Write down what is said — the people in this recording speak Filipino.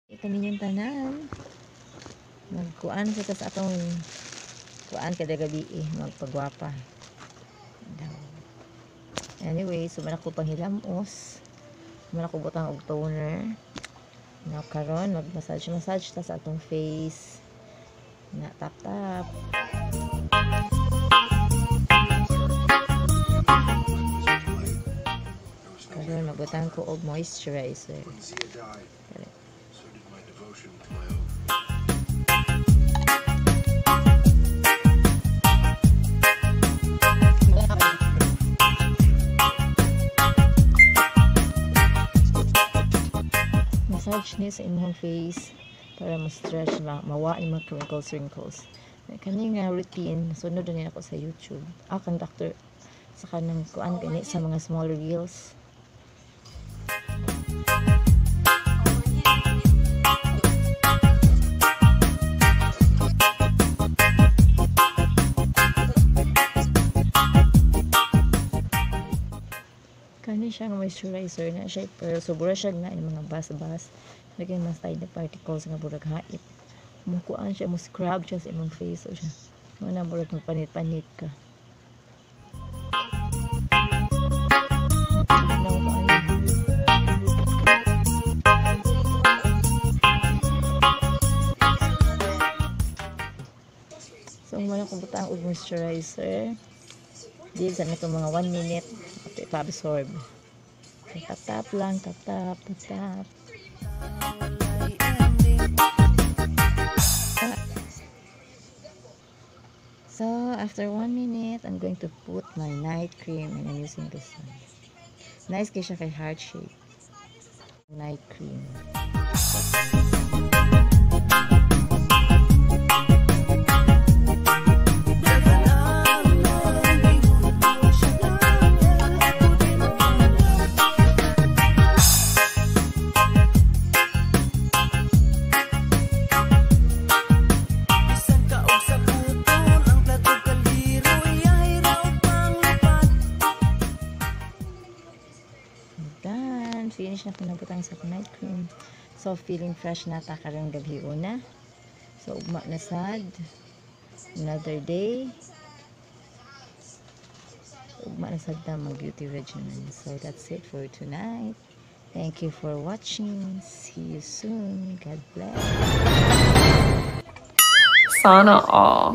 Kami yung tanan. Magkuan sa atong kuan kada gabi magpagwapa. Anyway, so man ako panghilamos. Man ako butang og toner. Now karon mag-massage ta sa atong face. Na tap. Karon magbutang ko og moisturizer. Massage niya sa imong face para ma-stretch mawa yung mga wrinkles. Kani nga routine sunod na ako sa YouTube. Kang doctor sa kanang kuan gani sa mga small reels. Kani siya nga moisturizer na siya pero sobra siya na yung mga bas-bas lagyan mas tiny particles nga burag hait mukuan siya mo scrub siya sa imong face so siya muna burag magpanit-panit ka so muna kung butang og moisturizer di sa nito mga 1 minute pa-absorb. Tap lang, tap. So, after 1 minute, I'm going to put my night cream and I'm using this one. Nice kasi siya kay heart shape. Night cream. Finish na pinabutang sa night cream. So, feeling fresh na ta karong gabi una. So, ugma na sad. Another day. Ugma na sad na mag-beauty regimen. So, that's it for tonight. Thank you for watching. See you soon. God bless. Sana all.